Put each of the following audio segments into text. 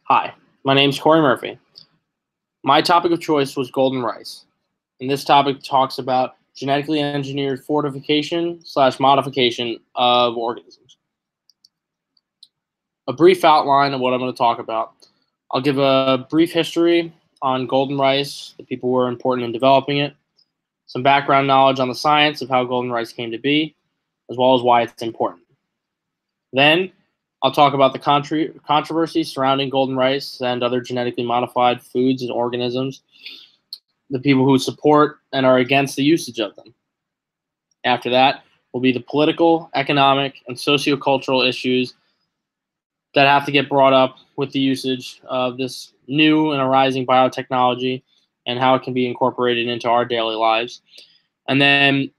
Hi, my name's Corey Murphy. My topic of choice was golden rice, and this topic talks about genetically engineered fortification/modification of organisms. A brief outline of what I'm going to talk about. I'll give a brief history on golden rice, the people who were important in developing it, some background knowledge on the science of how golden rice came to be, as well as why it's important. Then I'll talk about the controversy surrounding golden rice and other genetically modified foods and organisms, the people who support and are against the usage of them. After that will be the political, economic, and sociocultural issues that have to get brought up with the usage of this new and arising biotechnology and how it can be incorporated into our daily lives. And then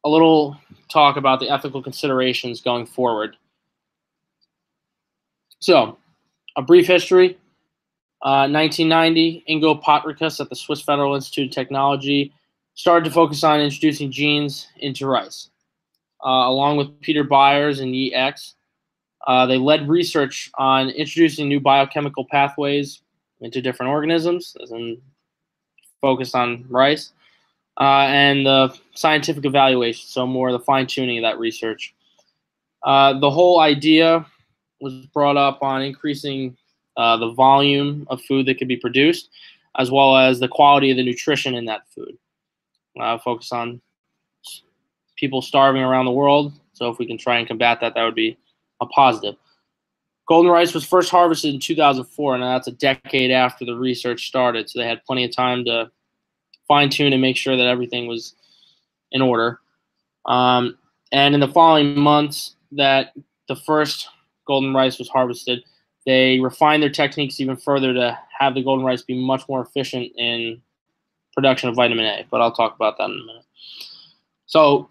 a little talk about the ethical considerations going forward. So, a brief history. 1990, Ingo Potrykus at the Swiss Federal Institute of Technology started to focus on introducing genes into rice. Along with Peter Byers and Yi X, they led research on introducing new biochemical pathways into different organisms, as in focused on rice, and the scientific evaluation, so more the fine-tuning of that research. The whole idea was brought up on increasing the volume of food that could be produced, as well as the quality of the nutrition in that food. Focus on people starving around the world, so if we can try and combat that, that would be a positive. Golden rice was first harvested in 2004, and that's a decade after the research started, so they had plenty of time to fine-tune and make sure that everything was in order. And in the following months that the first golden rice was harvested, they refined their techniques even further to have the golden rice be much more efficient in production of vitamin A, but I'll talk about that in a minute. So,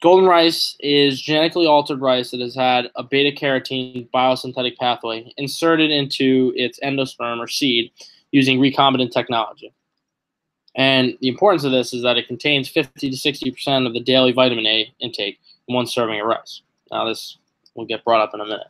golden rice is genetically altered rice that has had a beta-carotene biosynthetic pathway inserted into its endosperm or seed using recombinant technology. And the importance of this is that it contains 50 to 60% of the daily vitamin A intake in one serving of rice. Now, this will get brought up in a minute.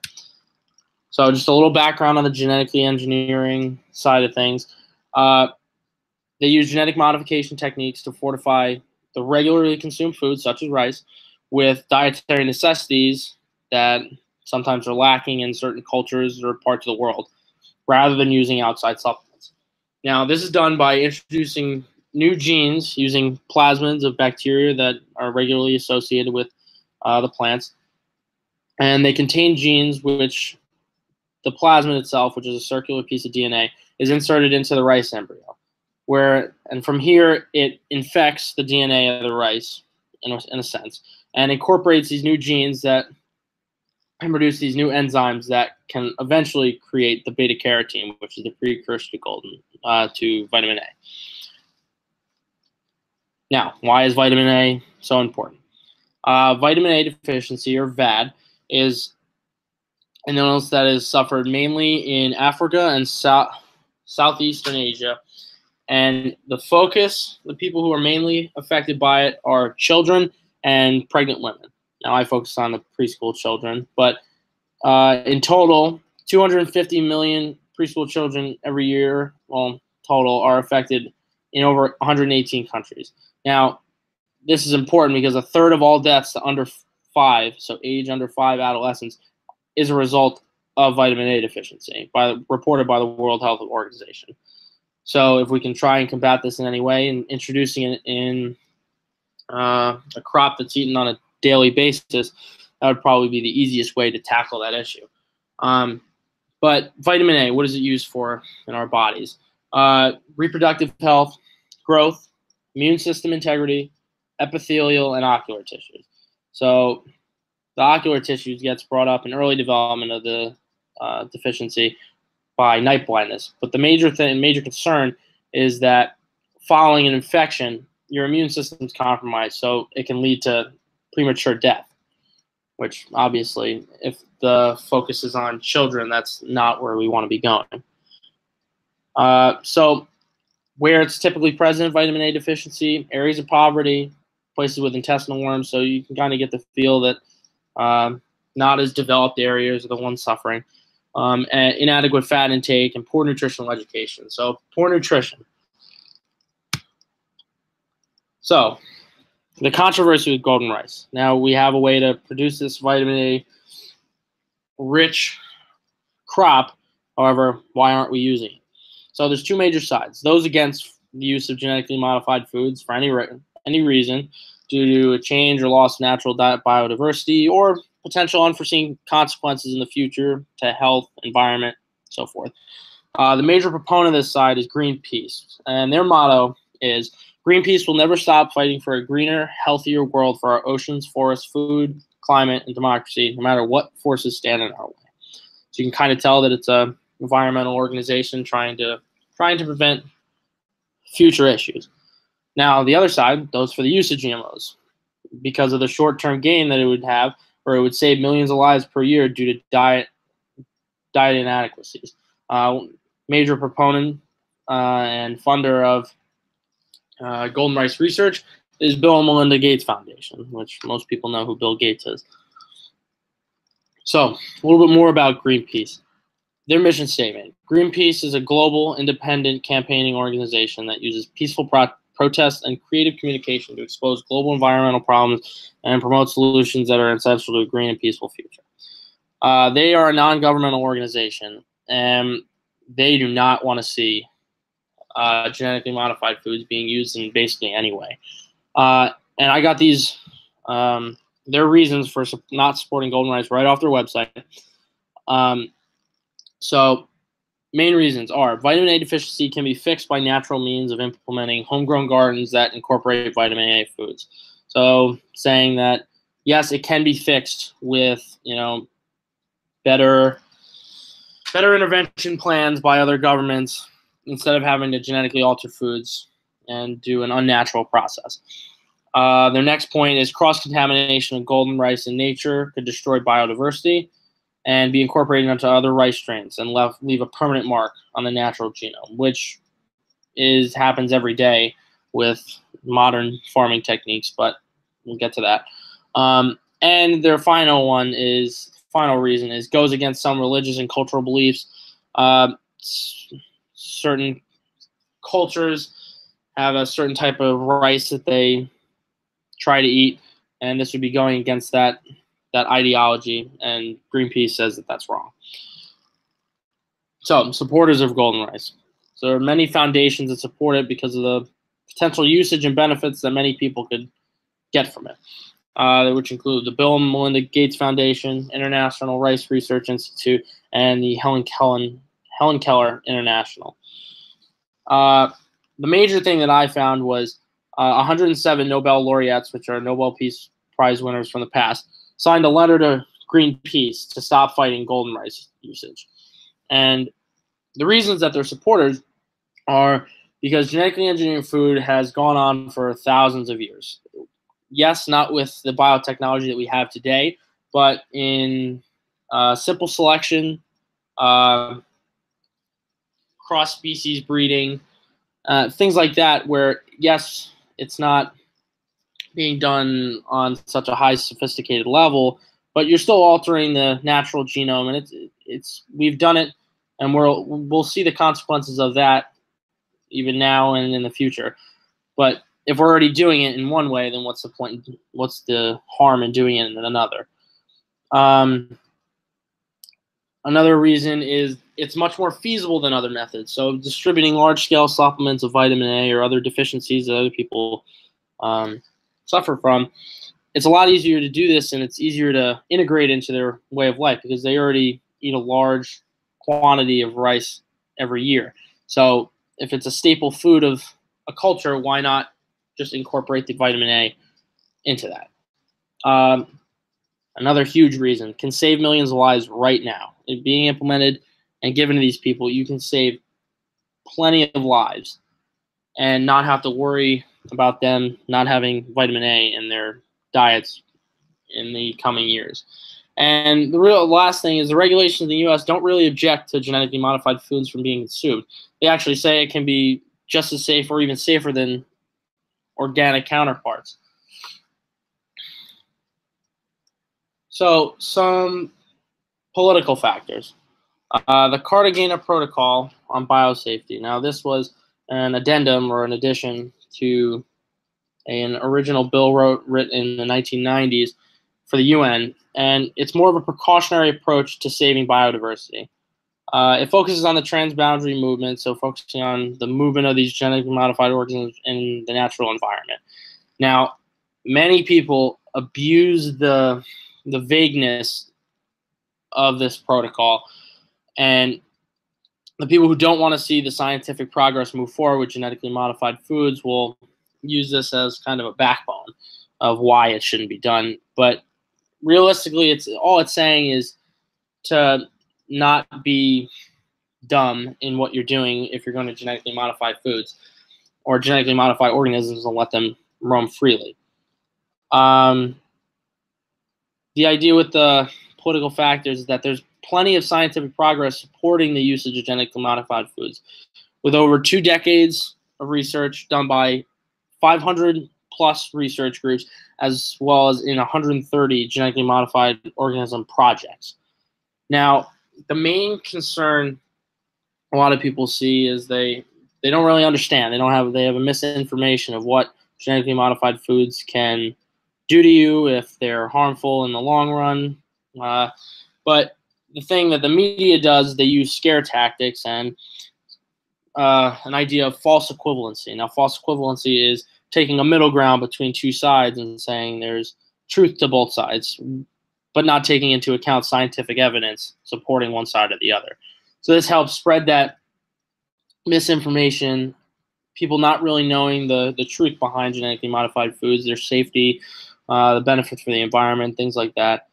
So just a little background on the genetically engineering side of things. They use genetic modification techniques to fortify the regularly consumed foods, such as rice, with dietary necessities that sometimes are lacking in certain cultures or parts of the world, rather than using outside supplements. Now, this is done by introducing new genes using plasmids of bacteria that are regularly associated with the plants. And they contain genes which the plasmid itself, which is a circular piece of DNA, is inserted into the rice embryo, and from here it infects the DNA of the rice in a sense, and incorporates these new genes that can produce these new enzymes that can eventually create the beta-carotene, which is the precursor to vitamin A. Now, why is vitamin A so important? Vitamin A deficiency, or VAD, is an illness that is suffered mainly in Africa and Southeastern Asia. And the people who are mainly affected by it are children and pregnant women. Now, I focus on the preschool children, but in total, 250 million preschool children every year, total, are affected in over 118 countries. Now, this is important because a third of all deaths to under 5, so age under 5 adolescents, is a result of vitamin A deficiency, reported by the World Health Organization. So if we can try and combat this in any way, and introducing it in a crop that's eaten on a daily basis, that would probably be the easiest way to tackle that issue. But vitamin A, what is it used for in our bodies? Reproductive health, growth, immune system integrity, epithelial, and ocular tissues. So the ocular tissues gets brought up in early development of the deficiency by night blindness. But the major concern is that following an infection, your immune system is compromised, so it can lead to premature death, which obviously, if the focus is on children, that's not where we want to be going. So where it's typically present, vitamin A deficiency, areas of poverty, places with intestinal worms, so you can kind of get the feel that not as developed areas are the ones suffering. and inadequate fat intake, and poor nutritional education. So poor nutrition. So the controversy with golden rice. Now we have a way to produce this vitamin A rich crop. However, why aren't we using it? So there's two major sides. Those against the use of genetically modified foods for any reason due to a change or loss of natural biodiversity or potential unforeseen consequences in the future to health, environment, so forth. The major proponent of this side is Greenpeace, and their motto is Greenpeace will never stop fighting for a greener, healthier world for our oceans, forests, food, climate, and democracy, no matter what forces stand in our way. So you can kind of tell that it's a environmental organization trying to prevent future issues. Now, the other side, those for the use of GMOs, because of the short-term gain that it would have, or it would save millions of lives per year due to diet inadequacies. Major proponent and funder of golden rice research is Bill and Melinda Gates Foundation, which most people know who Bill Gates is. So, a little bit more about Greenpeace. Their mission statement. Greenpeace is a global, independent campaigning organization that uses peaceful protest and creative communication to expose global environmental problems and promote solutions that are essential to a green and peaceful future. They are a non-governmental organization, and they do not want to see genetically modified foods being used in basically any way. And I got these, their reasons for not supporting golden rice right off their website. So main reasons are vitamin A deficiency can be fixed by natural means of implementing homegrown gardens that incorporate vitamin A foods. So saying that, yes, it can be fixed with, better intervention plans by other governments instead of having to genetically alter foods and do an unnatural process. Their next point is cross-contamination of golden rice in nature could destroy biodiversity and be incorporated into other rice strains and leave a permanent mark on the natural genome, which happens every day with modern farming techniques, but we'll get to that. And their final reason is goes against some religious and cultural beliefs. Certain cultures have a certain type of rice that they try to eat, and this would be going against that ideology, and Greenpeace says that that's wrong. So, supporters of golden rice. So there are many foundations that support it because of the potential usage and benefits that many people could get from it, which include the Bill and Melinda Gates Foundation, International Rice Research Institute, and the Helen Keller International. The major thing that I found was 107 Nobel laureates, which are Nobel Peace Prize winners from the past, signed a letter to Greenpeace to stop fighting golden rice usage. And the reasons that they're supporters are because genetically engineering food has gone on for thousands of years. Yes, not with the biotechnology that we have today, but in simple selection, cross-species breeding, things like that, where, yes, it's not being done on such a high sophisticated level, but you're still altering the natural genome, and we've done it, and we'll see the consequences of that even now and in the future. But if we're already doing it in one way, then what's the point? What's the harm in doing it in another? Another reason is it's much more feasible than other methods. So distributing large-scale supplements of vitamin A or other deficiencies that other people suffer from, it's a lot easier to do this, and it's easier to integrate into their way of life because they already eat a large quantity of rice every year. So if it's a staple food of a culture, why not just incorporate the vitamin A into that? Another huge reason, can save millions of lives right now. It being implemented and given to these people, you can save plenty of lives and not have to worry about them not having vitamin A in their diets in the coming years. And the last thing is the regulations in the U.S. don't really object to genetically modified foods from being consumed. They actually say it can be just as safe or even safer than organic counterparts. So some political factors. The Cartagena Protocol on Biosafety. Now, this was an addendum or an addition to an original bill written in the 1990s for the UN, and it's more of a precautionary approach to saving biodiversity. It focuses on the transboundary movement, so focusing on the movement of these genetically modified organisms in the natural environment. Now, many people abuse the vagueness of this protocol, and the people who don't want to see the scientific progress move forward with genetically modified foods will use this as kind of a backbone of why it shouldn't be done. But realistically, it's saying is to not be dumb in what you're doing if you're going to genetically modify foods or genetically modify organisms and let them roam freely. The idea with the political factors is that there's plenty of scientific progress supporting the usage of genetically modified foods, with over 2 decades of research done by 500 plus research groups, as well as in 130 genetically modified organism projects. Now, the main concern a lot of people see is they don't really understand. They have a misinformation of what genetically modified foods can do to you if they're harmful in the long run. But the thing that the media does, they use scare tactics and an idea of false equivalency. Now, false equivalency is taking a middle ground between two sides and saying there's truth to both sides, but not taking into account scientific evidence supporting one side or the other. So this helps spread that misinformation, people not really knowing the truth behind genetically modified foods, their safety, the benefits for the environment, things like that.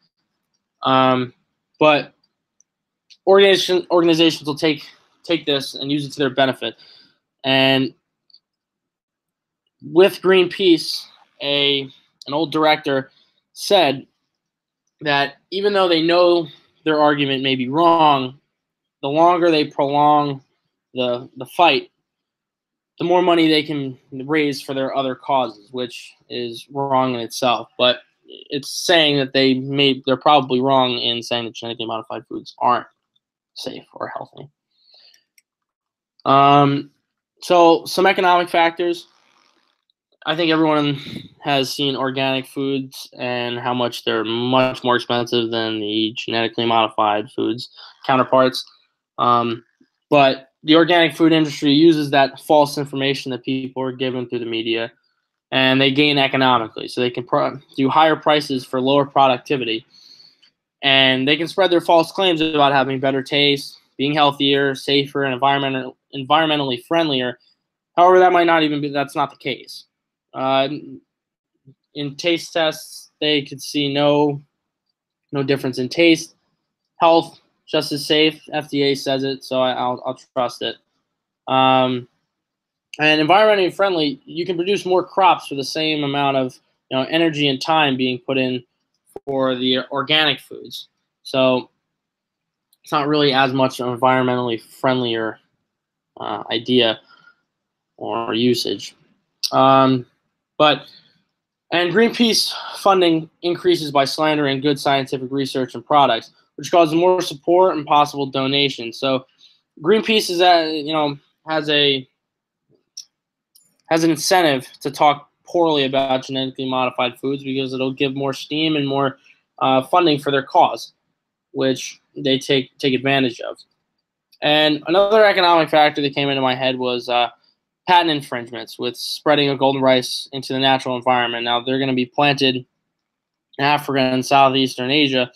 But organizations will take this and use it to their benefit. And with Greenpeace, an old director said that even though they know their argument may be wrong, the longer they prolong the fight, the more money they can raise for their other causes, which is wrong in itself. But it's saying that they're probably wrong in saying that genetically modified foods aren't safe or healthy. So some economic factors. I think everyone has seen organic foods and how much they're much more expensive than the genetically modified foods counterparts. But the organic food industry uses that false information that people are given through the media, and they gain economically. So they can do higher prices for lower productivity, and they can spread their false claims about having better taste, being healthier, safer, and environmentally friendlier. However, that's not the case. In taste tests, they could see no difference in taste. Health, just as safe. FDA says it, so I'll trust it. And environmentally friendly, you can produce more crops for the same amount of energy and time being put in for the organic foods. So it's not really as much an environmentally friendlier idea or usage. And Greenpeace funding increases by slandering good scientific research and products, which causes more support and possible donations. So Greenpeace has an incentive to talk poorly about genetically modified foods because it'll give more steam and more funding for their cause, which they take advantage of. And another economic factor that came into my head was patent infringements with spreading of golden rice into the natural environment. Now, they're going to be planted in Africa and Southeastern Asia.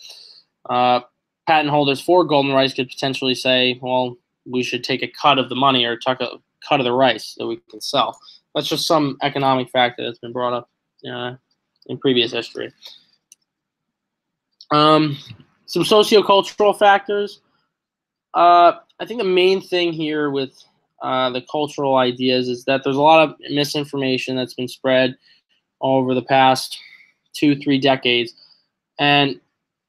Patent holders for golden rice could potentially say, well, we should take a cut of the money or take a cut of the rice that we can sell. That's just some economic factor that's been brought up in previous history. Some sociocultural factors. I think the main thing here with the cultural ideas is that there's a lot of misinformation that's been spread over the past 2-3 decades. And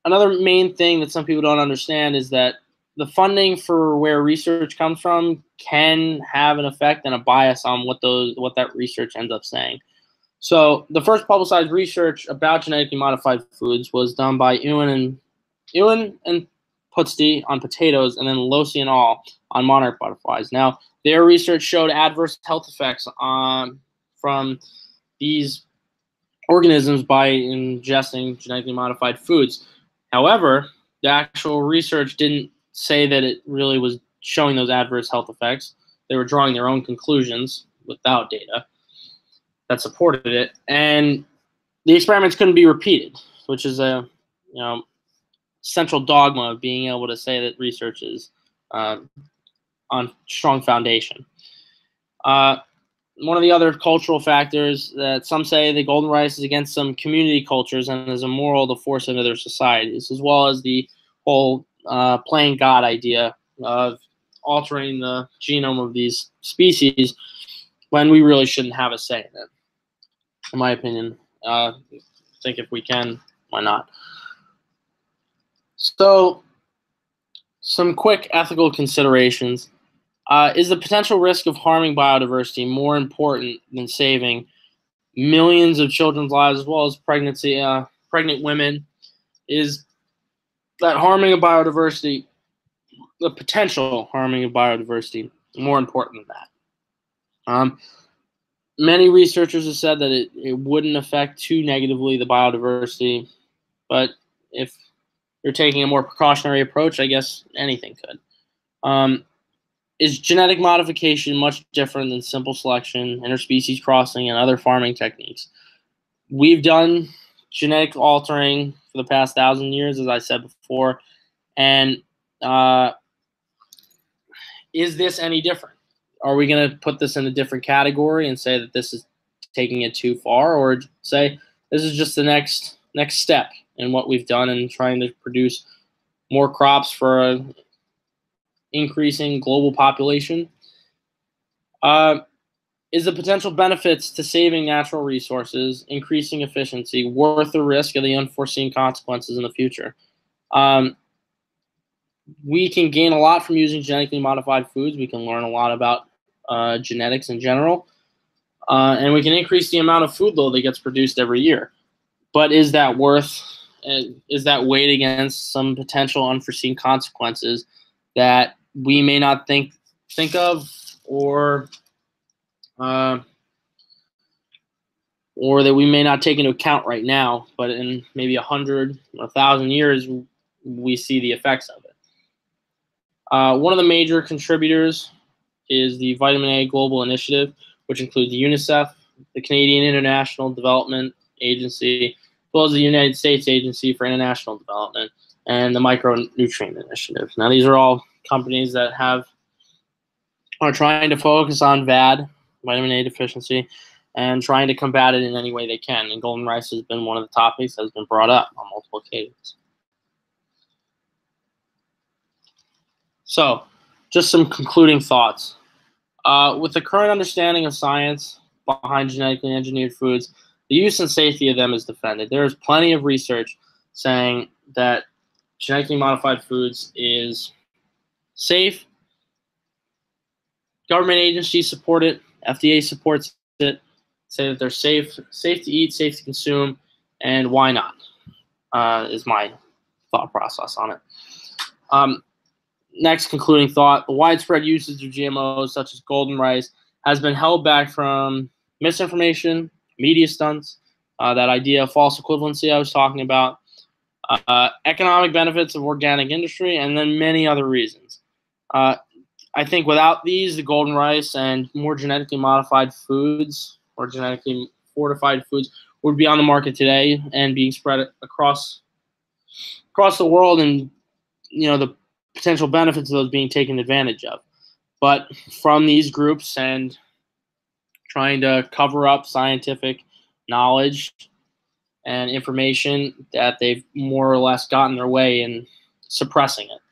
another main thing that some people don't understand is that the funding for where research comes from can have an effect and a bias on what that research ends up saying. So the first publicized research about genetically modified foods was done by Ewan and Putsti on potatoes, and then Locianol on monarch butterflies. Now, their research showed adverse health effects from these organisms by ingesting genetically modified foods. However, the actual research didn't say that it really was showing those adverse health effects. They were drawing their own conclusions without data that supported it, and the experiments couldn't be repeated, which is a central dogma of being able to say that research is on strong foundation. One of the other cultural factors that some say the golden rice is against some community cultures and is immoral to force into their societies, as well as the whole playing God idea of altering the genome of these species when we really shouldn't have a say in it. In my opinion, I think if we can, why not? So, some quick ethical considerations. Is the potential risk of harming biodiversity more important than saving millions of children's lives as well as pregnant women? Is that harming of biodiversity, the potential harming of biodiversity, more important than that? Many researchers have said that it wouldn't affect too negatively the biodiversity, but if you're taking a more precautionary approach, I guess anything could. Is genetic modification much different than simple selection, interspecies crossing, and other farming techniques? We've done genetic altering for the past 1,000 years, as I said before, and is this any different? Are we going to put this in a different category and say that this is taking it too far, or say this is just the next step in what we've done in trying to produce more crops for an increasing global population? Is the potential benefits to saving natural resources, increasing efficiency, worth the risk of the unforeseen consequences in the future? We can gain a lot from using genetically modified foods. We can learn a lot about genetics in general, and we can increase the amount of food load that gets produced every year. But is that weighed against some potential unforeseen consequences that we may not think of, or that we may not take into account right now, but in maybe 100 or 1,000 years, we see the effects of it. One of the major contributors is the Vitamin A Global Initiative, which includes UNICEF, the Canadian International Development Agency, as well as the United States Agency for International Development, and the Micronutrient Initiative. Now, these are all companies that are trying to focus on VAD, vitamin A deficiency, and trying to combat it in any way they can. And golden rice has been one of the topics that has been brought up on multiple occasions. So, just some concluding thoughts. With the current understanding of science behind genetically engineered foods, the use and safety of them is defended. There is plenty of research saying that genetically modified foods is safe. Government agencies support it. FDA supports it. Say that they're safe to eat, safe to consume, and why not? Is my thought process on it. Next concluding thought, the widespread usage of GMOs such as golden rice has been held back from misinformation, media stunts, that idea of false equivalency I was talking about, economic benefits of organic industry, and then many other reasons. I think without these, the golden rice and more genetically modified foods or genetically fortified foods would be on the market today and being spread across the world, and the potential benefits of those being taken advantage of. But from these groups and trying to cover up scientific knowledge and information, that they've more or less gotten their way in suppressing it.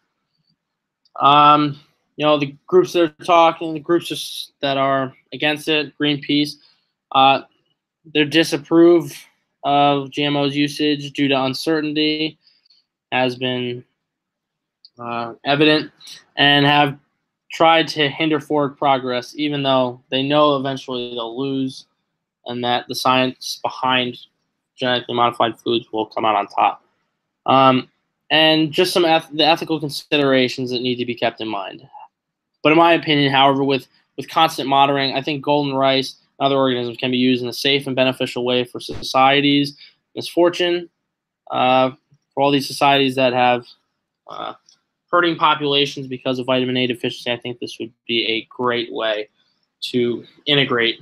The groups that are talking, the groups that are against it, Greenpeace, they disapprove of GMO's usage due to uncertainty, has been evident, and have tried to hinder forward progress, even though they know eventually they'll lose and that the science behind genetically modified foods will come out on top. and just some the ethical considerations that need to be kept in mind. But in my opinion, however, with constant monitoring, I think golden rice and other organisms can be used in a safe and beneficial way for societies. Misfortune, for all these societies that have hurting populations because of vitamin A deficiency, I think this would be a great way to integrate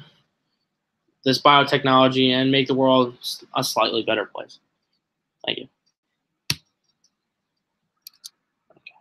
this biotechnology and make the world a slightly better place. Thank you. Okay.